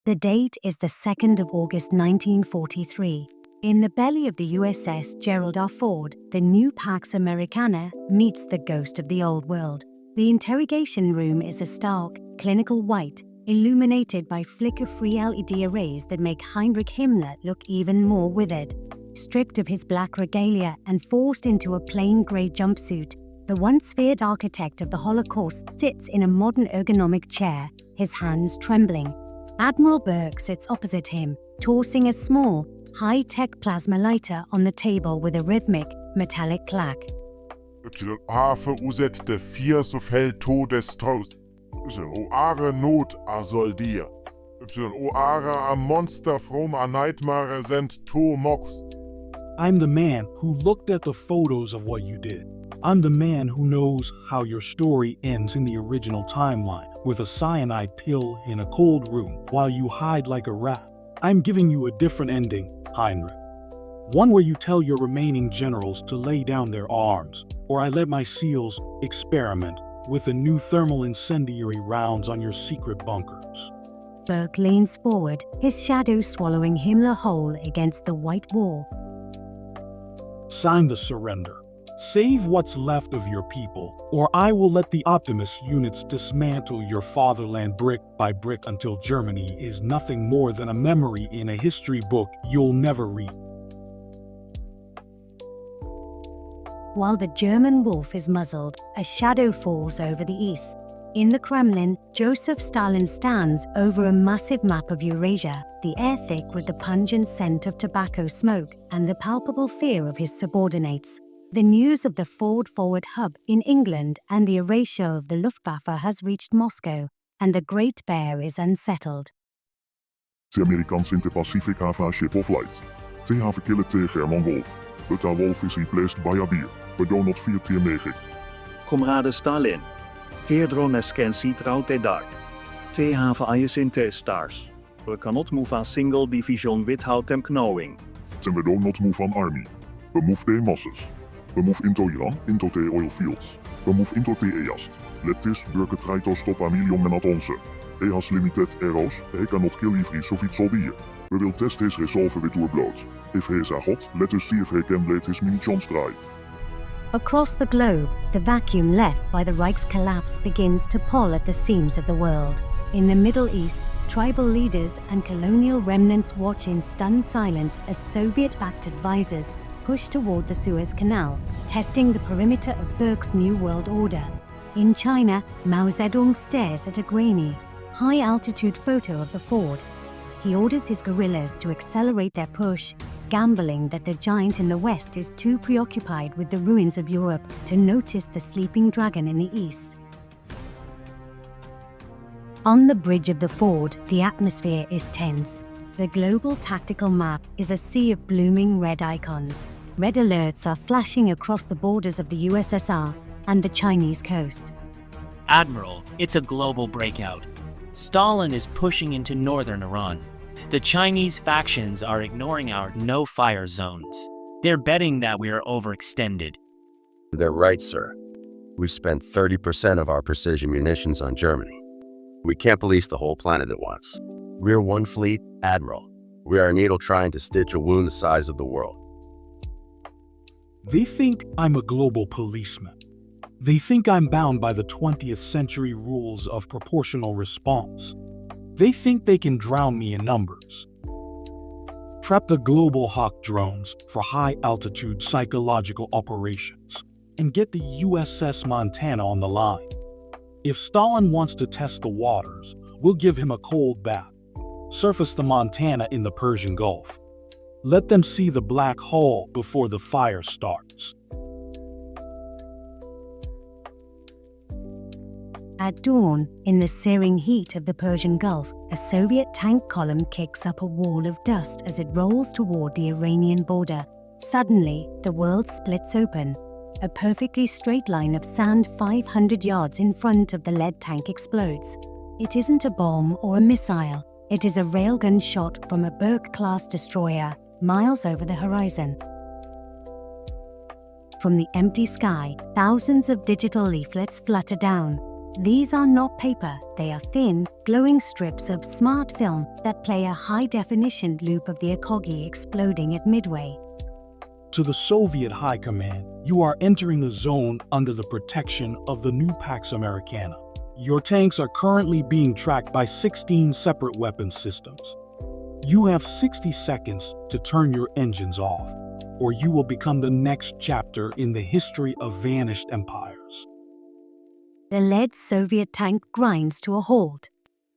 The date is the 2nd of August 1943. In the belly of the USS Gerald R. the new Pax Americana meets the ghost of the old world. The interrogation room is a stark, clinical white, illuminated by flicker-free LED arrays that make Heinrich Himmler look even more withered. Stripped of his black regalia and forced into a plain grey jumpsuit, the once feared architect of the Holocaust sits in a modern ergonomic chair, his hands trembling. Admiral Burke sits opposite him, tossing a small, high-tech plasma lighter on the table with a rhythmic, metallic clack. YA veroorzaakte 4 zoveel todestroos. YOAre nood a soldier. YOAre a monster from a nightmare sent to mox. I'm the man who looked at the photos of what you did. I'm the man who knows how your story ends in the original timeline, with a cyanide pill in a cold room while you hide like a rat. I'm giving you a different ending, Heinrich. One where you tell your remaining generals to lay down their arms, or I let my SEALs experiment with the new thermal incendiary rounds on your secret bunkers. Burke leans forward, his shadow swallowing Himmler whole against the white wall. Sign the surrender. Save what's left of your people, or I will let the Optimus units dismantle your fatherland brick by brick until Germany is nothing more than a memory in a history book you'll never read. While the German wolf is muzzled, a shadow falls over the east. In the Kremlin, Joseph Stalin stands over a massive map of Eurasia, the air thick with the pungent scent of tobacco smoke and the palpable fear of his subordinates. The news of the Ford Forward Hub in England and the erasure of the Luftwaffe has reached Moscow, and the Great Bear is unsettled. De Americans in the Pacific have a ship of light. They have killed the German wolf, but a wolf is replaced by a bear. We do not fear the magic. Comrade Stalin, drones can see through the dark. They have eyes in the stars. We cannot move a single division without them knowing. Then we do not move an army. We move the masses. We move into Iran, into the oil fields. We move into the East. Let this Burke try to stop a million men at once. He has limited arrows, he cannot kill every Soviet soldier. We will test his resolve with our blood. If he is a god, let us see if he can blade his munitions dry. Across the globe, the vacuum left by the Reich's collapse begins to pull at the seams of the world. In the Middle East, tribal leaders and colonial remnants watch in stunned silence as Soviet-backed advisors push toward the Suez Canal, testing the perimeter of Burke's New World Order. In China, Mao Zedong stares at a grainy, high-altitude photo of the Ford. He orders his guerrillas to accelerate their push, gambling that the giant in the west is too preoccupied with the ruins of Europe to notice the sleeping dragon in the east. On the bridge of the Ford, the atmosphere is tense. The global tactical map is a sea of blooming red icons. Red alerts are flashing across the borders of the USSR and the Chinese coast. Admiral, it's a global breakout. Stalin is pushing into northern Iran. The Chinese factions are ignoring our no-fire zones. They're betting that we are overextended. They're right, sir. We've spent 30% of our precision munitions on Germany. We can't police the whole planet at once. We're one fleet, Admiral. We are a needle trying to stitch a wound the size of the world. They think I'm a global policeman. They think I'm bound by the 20th century rules of proportional response. They think they can drown me in numbers. Trap the global Hawk drones for high-altitude psychological operations and get the USS Montana on the line. If Stalin wants to test the waters, we'll give him a cold bath. Surface the Montana in the Persian Gulf. Let them see the black hole before the fire starts. At dawn, in the searing heat of the Persian Gulf, a Soviet tank column kicks up a wall of dust as it rolls toward the Iranian border. Suddenly, the world splits open. A perfectly straight line of sand 500 yards in front of the lead tank explodes. It isn't a bomb or a missile. It is a railgun shot from a Burke-class destroyer, miles over the horizon. From the empty sky, thousands of digital leaflets flutter down. These are not paper, they are thin, glowing strips of smart film that play a high-definition loop of the Akogi exploding at midway. To the Soviet High Command, you are entering a zone under the protection of the new Pax Americana. Your tanks are currently being tracked by 16 separate weapon systems. You have 60 seconds to turn your engines off, or you will become the next chapter in the history of vanished empires. The lead Soviet tank grinds to a halt.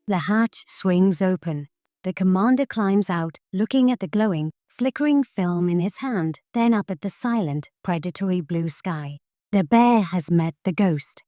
The hatch swings open. The commander climbs out, looking at the glowing, flickering film in his hand, then up at the silent, predatory blue sky. The bear has met the ghost.